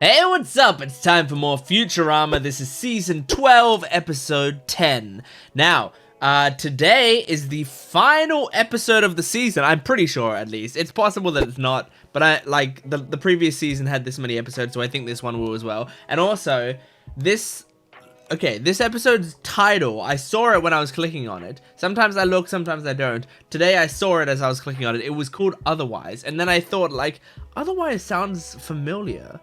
Hey, what's up? It's time for more Futurama. This is season 12, episode 10. Now, today is the final episode of the season. I'm pretty sure, at least. It's possible that it's not, but the previous season had this many episodes, so I think this one will as well. And also, this episode's title, I saw it when I was clicking on it. Sometimes I look, sometimes I don't. Today I saw it as I was clicking on it. It was called Otherwise. And then I thought, like, Otherwise sounds familiar.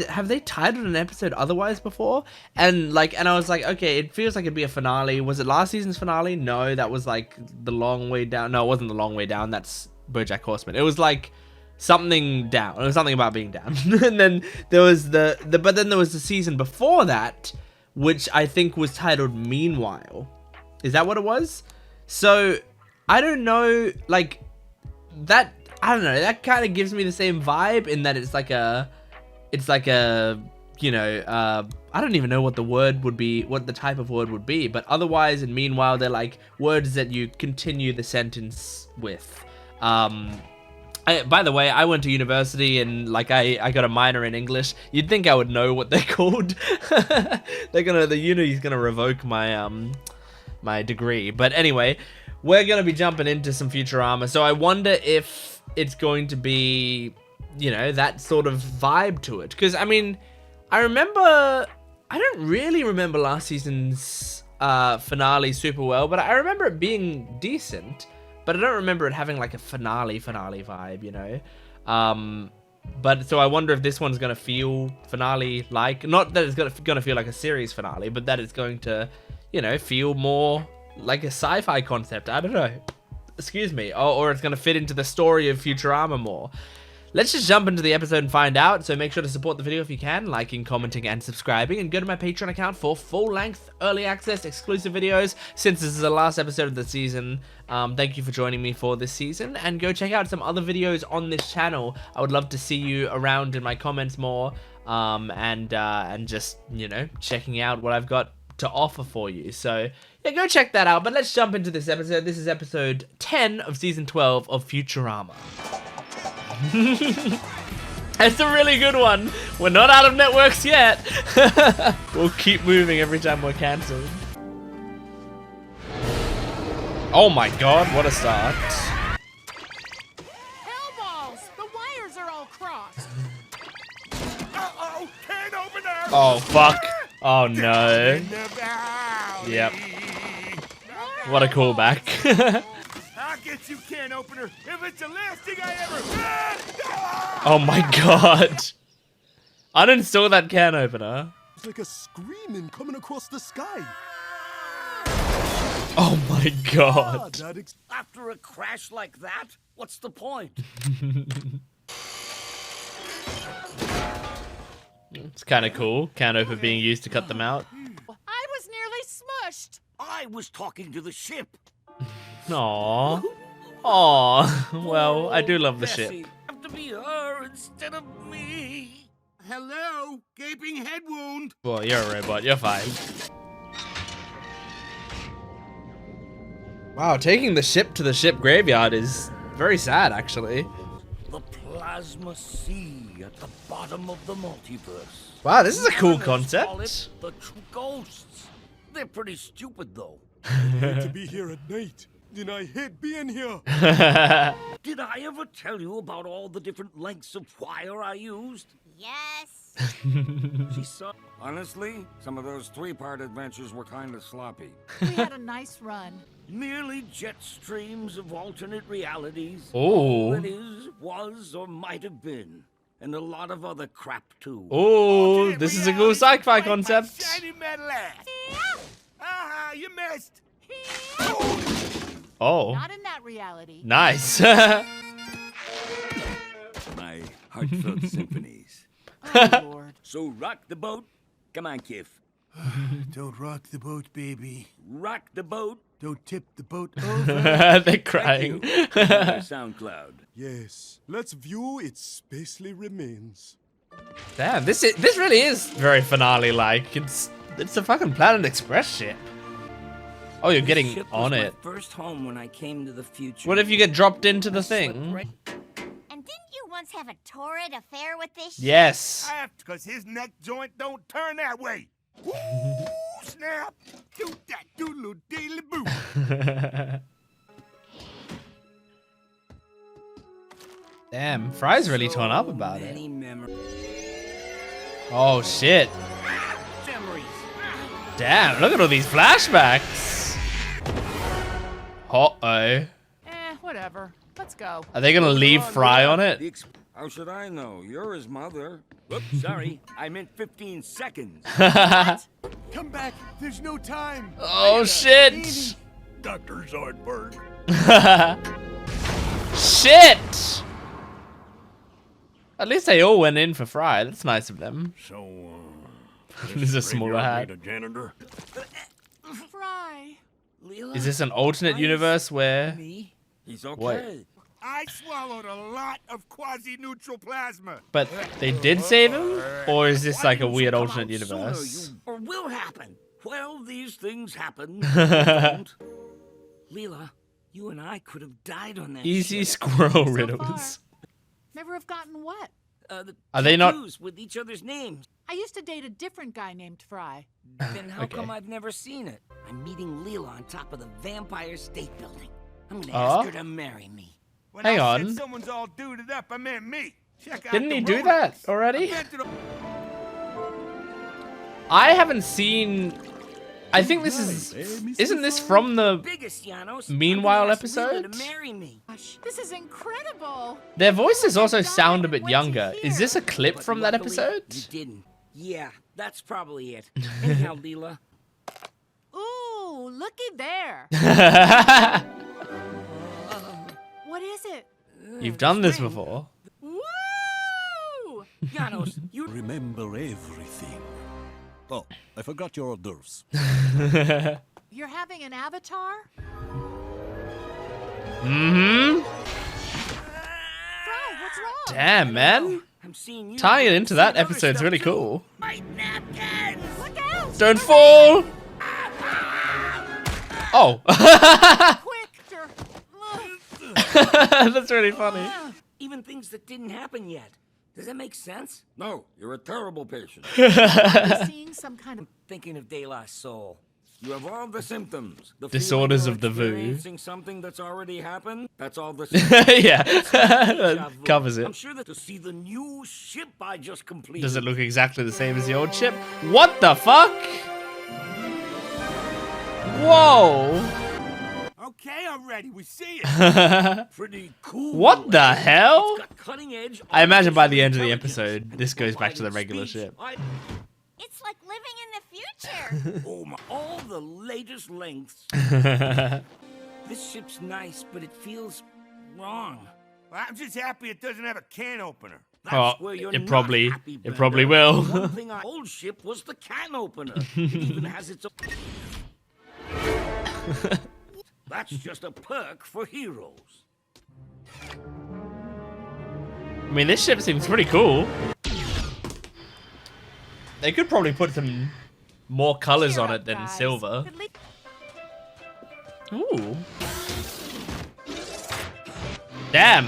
Have they titled an episode Otherwise before? And I was like, okay, it feels like it'd be a finale. Was it last season's finale? No, that was like The Long Way Down. No, it wasn't The Long Way Down. That's BoJack Horseman. It was like something down. It was something about being down. And then there was but then there was the season before that, which I think was titled Meanwhile. Is that what it was? So I don't know, like that. I don't know. That kind of gives me the same vibe in that it's like a, you know, I don't even know what the word would be, what the type of word would be, but Otherwise and Meanwhile, they're like words that you continue the sentence with. By the way, I went to university and like I got a minor in English. You'd think I would know what they're called. The uni's gonna revoke my my degree. But anyway, we're gonna be jumping into some Futurama. So I wonder if it's going to be, you know, that sort of vibe to it. Because, I mean, I don't really remember last season's finale super well, but I remember it being decent, but I don't remember it having like a finale vibe, you know? But so I wonder if this one's going to feel finale-like. Not that it's going to feel like a series finale, but that it's going to, you know, feel more like a sci-fi concept. I don't know. Excuse me. Or it's going to fit into the story of Futurama more. Let's just jump into the episode and find out, so make sure to support the video if you can, liking, commenting, and subscribing, and go to my Patreon account for full-length, early access, exclusive videos, since this is the last episode of the season. Thank you for joining me for this season, and go check out some other videos on this channel. I would love to see you around in my comments more, and just, you know, checking out what I've got to offer for you. So, yeah, go check that out, but let's jump into this episode. This is episode 10 of season 12 of Futurama. It's a really good one. We're not out of networks yet. We'll keep moving every time we're cancelled. Oh my god, what a start. Hellballs! The wires are all crossed. Uh-oh! Can opener! Oh fuck. Oh no. Yep. What a callback. I'll get you, can opener, if it's the last thing I ever. Oh my god. Uninstall that can opener. It's like a screaming coming across the sky. Oh my god. After a crash like that, what's the point? It's kind of cool. Can opener being used to cut them out. I was nearly smushed. I was talking to the ship. Aww. Aww. Well, I do love the ship. Bessie, have to be her instead of me. Hello, gaping head wound. Well, you're a robot. You're fine. Wow, taking the ship to the ship graveyard is very sad, actually. The plasma sea at the bottom of the multiverse. Wow, this is a cool Others call concept. it the true ghosts. They're pretty stupid, though. To be here at night. And I hate being here. Did I ever tell you about all the different lengths of wire I used? Yes. She saw. Honestly, some of those three-part adventures were kind of sloppy. We had a nice run. Merely jet streams of alternate realities. Oh. All it is, was, or might have been. And a lot of other crap, too. Oh, this is a cool sci-fi concept. Shiny metal ass. Aha, you missed. Oh, Not in that reality. nice. My heartfelt symphonies. Oh, Lord. So rock the boat. Come on, Kif. Don't rock the boat, baby. Rock the boat. Don't tip the boat over. They're crying. SoundCloud. Yes. Let's view its spacely remains. Damn, this really is very finale-like. It's a fucking Planet Express ship. Oh, you're getting Ship on was it. My first home when I came to the future. What if you get dropped into the I slept thing? right- And didn't you once have a torrid affair with this ship? Yes. I have to, because his neck joint don't turn that way. Woo, snap. Do that doodle deedly boo. Damn, Fry's really torn up about it. Many Oh shit. memories. Damn, look at all these flashbacks. Uh-oh. Whatever. Let's go. Are they gonna leave Fry on it? How should I know? You're his mother. Oops, sorry. I meant 15 seconds. Come back. There's no time. Oh shit. Dr. Zordberg. Shit. At least they all went in for Fry. That's nice of them. So, This is a smaller hat. a janitor? Fry. Leela? Is this an alternate universe where... Me? He's okay. What? I swallowed a lot of quasi-neutral plasma. But they did save him? Or is this like a weird Come alternate out sooner, universe? or will happen. Well, these things happen. Don't. Leela, you and I could have died on that Easy ship. squirrel So riddles. Never have gotten what? The Are they not- tattoos with each other's names? I used to date a different guy named Fry. Then how Okay. come I've never seen it? I'm meeting Leela on top of the Vampire State Building. I'm gonna Oh? ask her to marry me. When Hang I on. said someone's all duded up, I meant me. Check out Didn't the he do Rolex. that already? I bet to the- I haven't seen... I think this is... Isn't this from the... Biggest, Janos. Meanwhile I'm gonna ask Leela episode? to marry me. Gosh, this is incredible. Their voices also sound a bit Wait to younger. Is hear. this a clip But from that luckily, episode? You didn't. Yeah, that's probably it. Anyhow, Leela. Ooh, looky there. What is it? You've done this before. Woo! Janos, you Remember everything. Oh, I forgot your hors d'oeuvres. You're having an avatar? Mm-hmm. Fry, what's wrong? Damn, man. I'm seeing you. Tying it into seeing that other episode's stuff really too. cool. My napkins. Look out! Don't fall! Oh. Quick! That's really funny. Even things that didn't happen yet. Does that make sense? No, you're a terrible patient. Seeing some kind of... Thinking of De La Soul. You have all the symptoms. The Disorders feeling of the you're Vu. experiencing something that's already happened. That's all the Yeah. Deja That vu. covers it. I'm sure that to see the new ship I just completed. Does it look exactly the same as the old ship? What the fuck? Whoa. Okay, I'm ready. We see it. Pretty cool? What the hell? It's got cutting edge I imagine by the end of the intelligence. episode, this goes back to the regular Speech. ship. It's like living in the future. Oh my, all the latest lengths. This ship's nice, but it feels wrong. Well, I'm just happy it doesn't have a can opener. That's Oh, where you're it not probably- happy, it Bender. probably will. One thing I old ship was the can opener. It even has its own. That's just a perk for heroes. I mean, this ship seems pretty cool. They could probably put some more colors Cheer on up, it than guys. silver. At least- Ooh. Damn.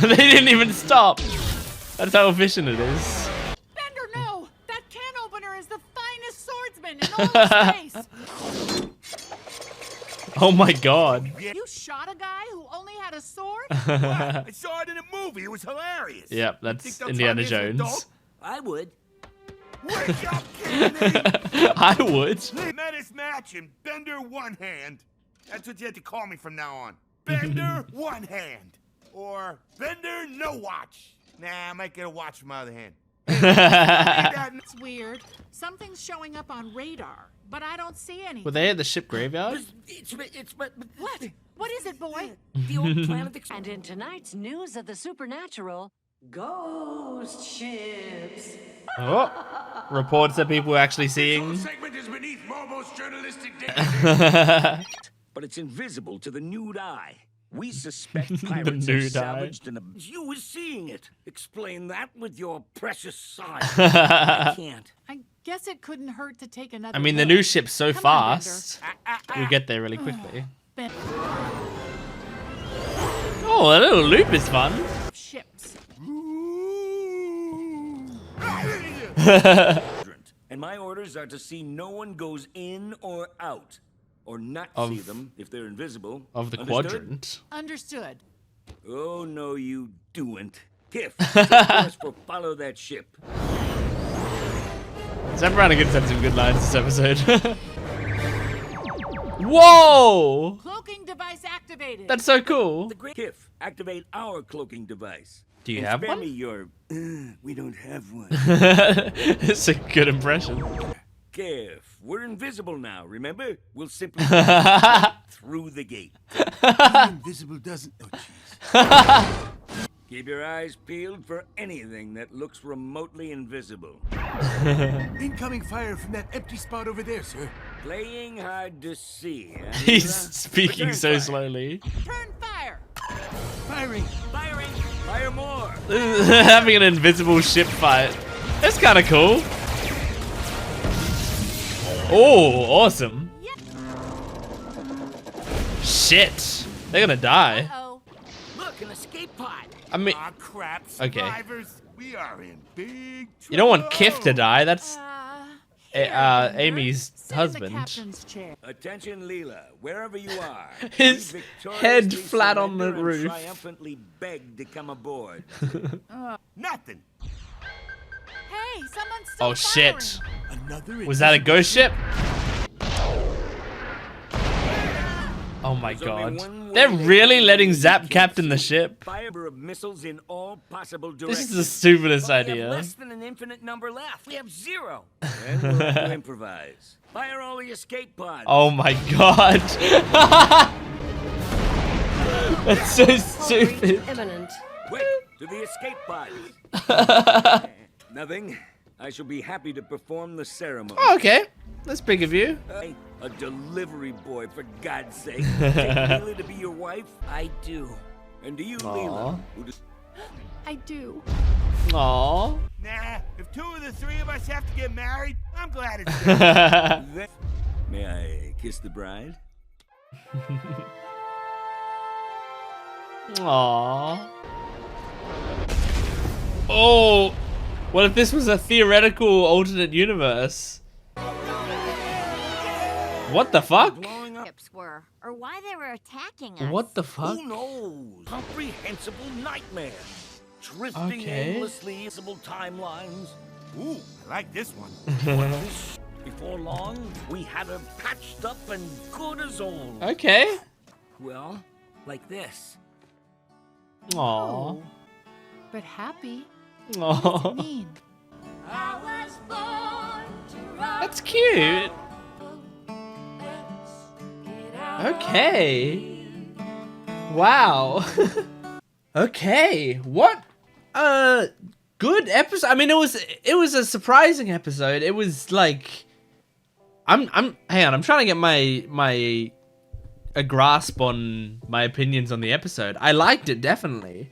They didn't even stop. That's how efficient it is. Bender, no! That can opener is the finest swordsman in all of space! Oh my god. You shot a guy who only had a sword? I saw it in a movie. It was hilarious. Yep, You that's think they'll Indiana try me as an Jones. adult? I would. Wake up, Kennedy! I would. Menace match and Bender one hand. That's what you have to call me from now on. Bender one hand. Or Bender no watch. Nah, I might get a watch from my other hand. It's weird. Something's showing up on radar, but I don't see anything. Were they at the ship graveyard? But What? What is it, boy? the old planet And in tonight's news of the supernatural, ghost ships. Oh. Reports that people were actually seeing. segment is beneath Momo's journalistic dignity. But it's invisible to the nude eye. We suspect pirates have nude eye. salvaged an... You were seeing it. Explain that with your precious science. I can't. I guess it couldn't hurt to take another I mean, the look. new ship's so Come on, fast. We'll get there really quickly. Bender. Oh, a little loop is fun. Ships. And my orders are to see no one goes in or out. Or not see them if they're invisible. Of the Understood? quadrant. Understood. Oh, no, you do'n't. Tiff, set course for follow that ship. Zapp Brannigan said some good lines this episode. Whoa! Cloaking device activated. That's so cool. The great Tiff, activate our cloaking device. Do you And have spare one? me your, we don't have one. It's a good impression. Kev, we're invisible now, remember? We'll simply through the gate. Invisible doesn't. Oh, jeez. Keep your eyes peeled for anything that looks remotely invisible. Incoming fire from that empty spot over there, sir. Playing hard to see, huh, He's Leela? speaking Return so fire. slowly. Turn fire. Firing. Firing! Fire more! Having an invisible ship fight. That's kind of cool. Oh, awesome. Shit. They're gonna die. Oh. Look, an escape pod! I mean, Ah, crap. Okay. Survivors. We are in big trouble. you don't want Kif to die. That's Here, Amy's sit in the husband. captain's chair. Attention, Leela, wherever you are. His we head victoriously flat on the surrender and roof. triumphantly beg to come aboard. Nothing. Hey, someone's still Oh shit. firing. Another. Was that a ghost ship? Oh my There's only god. one way They're they really can letting keep Zapp captain the ship? Fire of missiles in all possible This directions. is the stupidest But we have idea. less than an infinite number left. We have 0. And we'll have to improvise. Fire all the escape pods. Oh my god. That's so stupid. Imminent. Quick, to the escape pods. Nothing. I shall be happy to perform the ceremony. Oh, okay. That's big of you. Hey, a delivery boy, for God's sake. Take Leela to be your wife? I do. And do you, Leela? Who does... I do. Aww. Nah. If 2 of the 3 of us have to get married, I'm glad it's done. May I kiss the bride? Aww. Oh. What if this was a theoretical alternate universe? What the fuck? Blowing up? Ships were, or why they were attacking us. What the fuck? Who knows? Comprehensible nightmare. Drifting Okay. aimlessly visible timelines. Ooh, I like this one. This, before long, we had her patched up and good as old. Okay. Well, like this. Aww. But happy. Aww. Mean. That's cute. Okay. Wow. Okay. What a good episode. I mean, it was a surprising episode. It was like hang on, I'm trying to get a grasp on my opinions on the episode. I liked it definitely.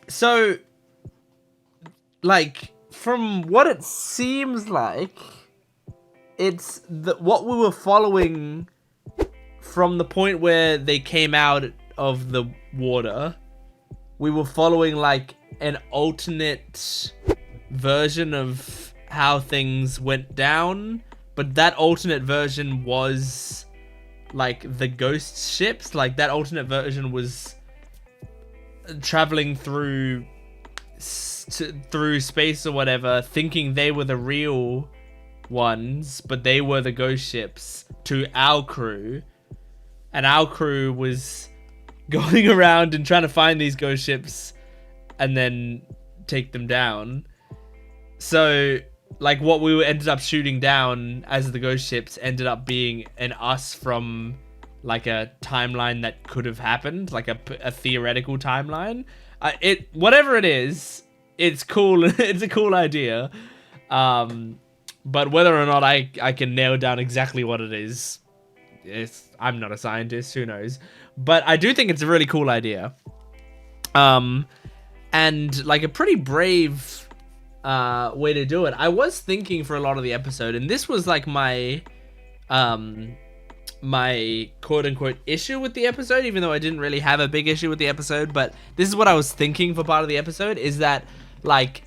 So like from what it seems like, it's what we were following from the point where they came out of the water. We were following like an alternate version of how things went down, but that alternate version was like the ghost ships. Like that alternate version was traveling through space or whatever, thinking they were the real ones, but they were the ghost ships to our crew, and our crew was going around and trying to find these ghost ships and then take them down. So like what we ended up shooting down as the ghost ships ended up being an us from like a timeline that could have happened, like a theoretical timeline. Whatever it is, it's cool. It's a cool idea. But whether or not I can nail down exactly what it is, I'm not a scientist, who knows. But I do think it's a really cool idea. And like a pretty brave way to do it. I was thinking for a lot of the episode, and this was like my quote-unquote issue with the episode, even though I didn't really have a big issue with the episode, but this is what I was thinking for part of the episode, is that like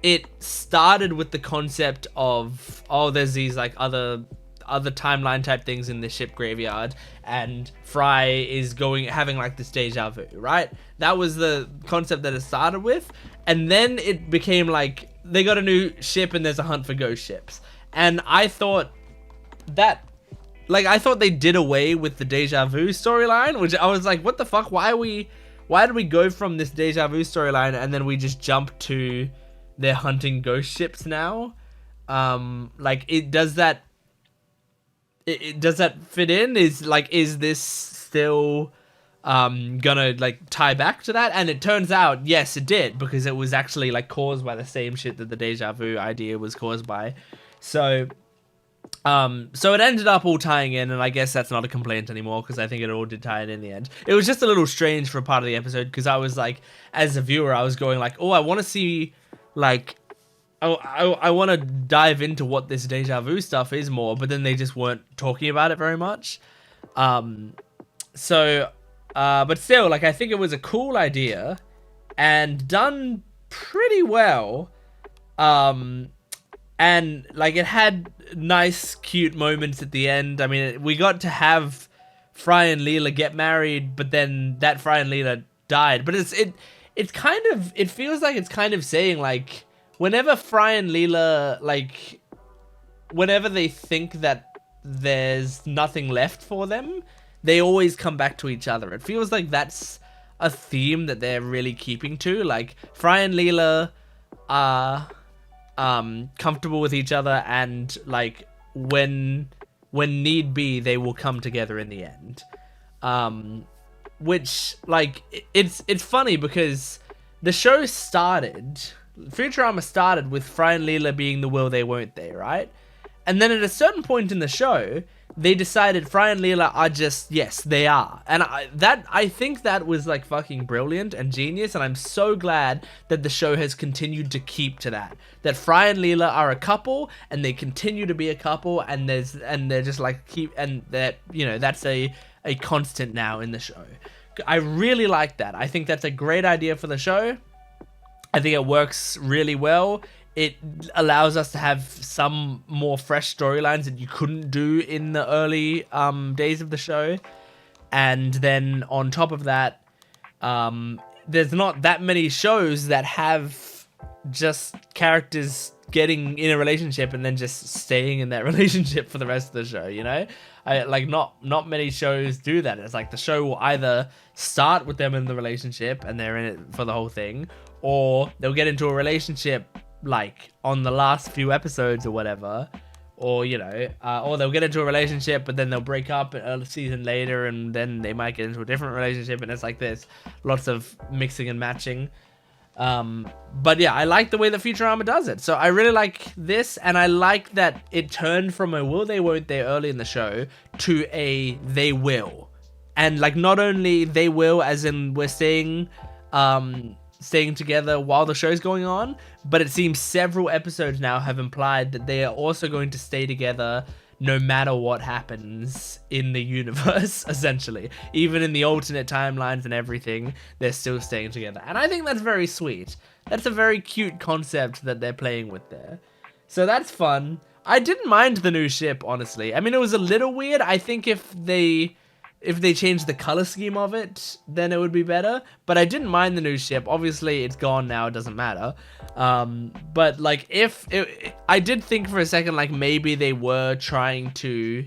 it started with the concept of, oh, there's these like other timeline type things in the ship graveyard, and Fry is having like this deja vu, right? That was the concept that it started with, and then it became like they got a new ship and there's a hunt for ghost ships. And I thought they did away with the deja vu storyline, which I was like, what the fuck? Why did we go from this deja vu storyline and then we just jump to they're hunting ghost ships now? Does that fit in? Is this still gonna like tie back to that? And it turns out, yes, it did, because it was actually like caused by the same shit that the deja vu idea was caused by. So it ended up all tying in, and I guess that's not a complaint anymore, because I think it all did tie in the end. It was just a little strange for a part of the episode, because I was like, as a viewer, I was going like, oh, I want to see, like, I want to dive into what this deja vu stuff is more, but then they just weren't talking about it very much. But still, like, I think it was a cool idea, and done pretty well. And like, it had nice, cute moments at the end. I mean, we got to have Fry and Leela get married, but then that Fry and Leela died. But it feels like it's kind of saying, like, whenever Fry and Leela, like, whenever they think that there's nothing left for them, they always come back to each other. It feels like that's a theme that they're really keeping to. Like, Fry and Leela are comfortable with each other, and like when need be, they will come together in the end. Which, like, it's funny because the show started, Futurama started with Fry and Leela being the will they won't they, right? And then at a certain point in the show, they decided Fry and Leela are just, yes, they are. And I think that was like fucking brilliant and genius, and I'm so glad that the show has continued to keep to that. That Fry and Leela are a couple, and they continue to be a couple, and they're just like that, you know, that's a constant now in the show. I really like that. I think that's a great idea for the show. I think it works really well. It allows us to have some more fresh storylines that you couldn't do in the early days of the show. And then on top of that, there's not that many shows that have just characters getting in a relationship and then just staying in that relationship for the rest of the show, you know? Not many shows do that. It's like the show will either start with them in the relationship and they're in it for the whole thing, or they'll get into a relationship like on the last few episodes or whatever, or, you know, or they'll get into a relationship but then they'll break up a season later, and then they might get into a different relationship, and it's like this, lots of mixing and matching. But yeah, I like the way that Futurama does it. So I really like this, and I like that it turned from a will they won't they early in the show to a they will. And like, not only they will as in we're staying together while the show's going on, but it seems several episodes now have implied that they are also going to stay together no matter what happens in the universe, essentially. Even in the alternate timelines and everything, they're still staying together. And I think that's very sweet. That's a very cute concept that they're playing with there. So that's fun. I didn't mind the new ship, honestly. I mean, it was a little weird. I think if they changed the color scheme of it, then it would be better. But I didn't mind the new ship. Obviously, it's gone now. It doesn't matter. But like, I did think for a second, like, maybe they were trying to,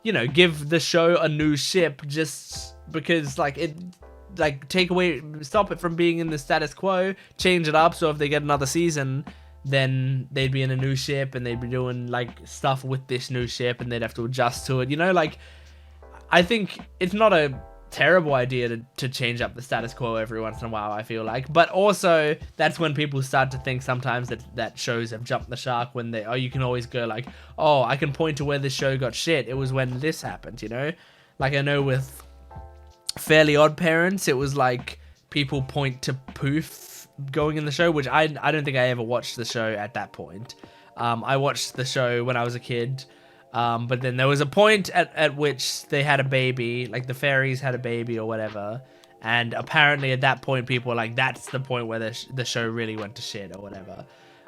you know, give the show a new ship just because, like, it, like, stop it from being in the status quo, change it up. So if they get another season, then they'd be in a new ship and they'd be doing like stuff with this new ship and they'd have to adjust to it. You know, like, I think it's not a terrible idea to change up the status quo every once in a while, I feel like. But also, that's when people start to think sometimes that shows have jumped the shark, when you can always go like, oh, I can point to where this show got shit. It was when this happened, you know? Like, I know with Fairly Odd Parents, it was like people point to Poof going in the show, which I don't think I ever watched the show at that point. I watched the show when I was a kid. But then there was a point at which they had a baby, like the fairies had a baby or whatever. And apparently at that point, people were like, that's the point where the show really went to shit or whatever.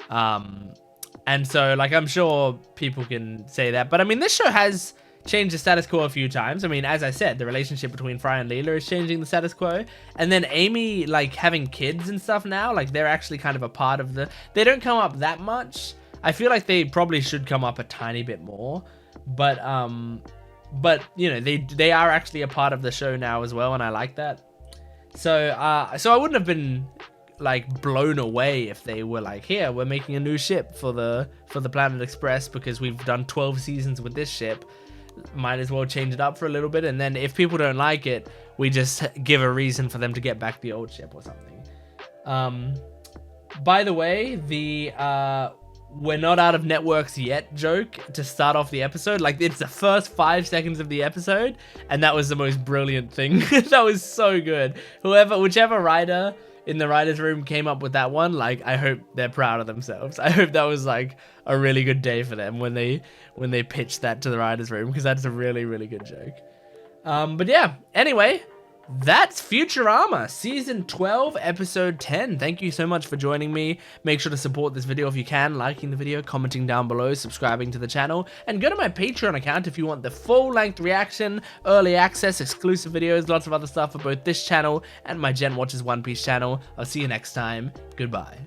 And so, like, I'm sure people can say that. But, I mean, this show has changed the status quo a few times. I mean, as I said, the relationship between Fry and Leela is changing the status quo. And then Amy, like, having kids and stuff now, like, they're actually kind of a part of the... They don't come up that much. I feel like they probably should come up a tiny bit more. But you know, they are actually a part of the show now as well, and I like that. So I wouldn't have been like blown away if they were like, here, we're making a new ship for the Planet Express because we've done 12 seasons with this ship. Might as well change it up for a little bit, and then if people don't like it, we just give a reason for them to get back the old ship or something. By the way, the we're not out of networks yet joke to start off the episode, like, it's the first 5 seconds of the episode, and that was the most brilliant thing. That was so good. Whichever writer in the writer's room came up with that one, like, I hope they're proud of themselves. I hope that was like a really good day for them when they pitched that to the writer's room, because that's a really, really good joke. But yeah, anyway, that's Futurama, Season 12, Episode 10. Thank you so much for joining me. Make sure to support this video if you can, liking the video, commenting down below, subscribing to the channel, and go to my Patreon account if you want the full-length reaction, early access, exclusive videos, lots of other stuff for both this channel and my Jent Watches One Piece channel. I'll see you next time. Goodbye.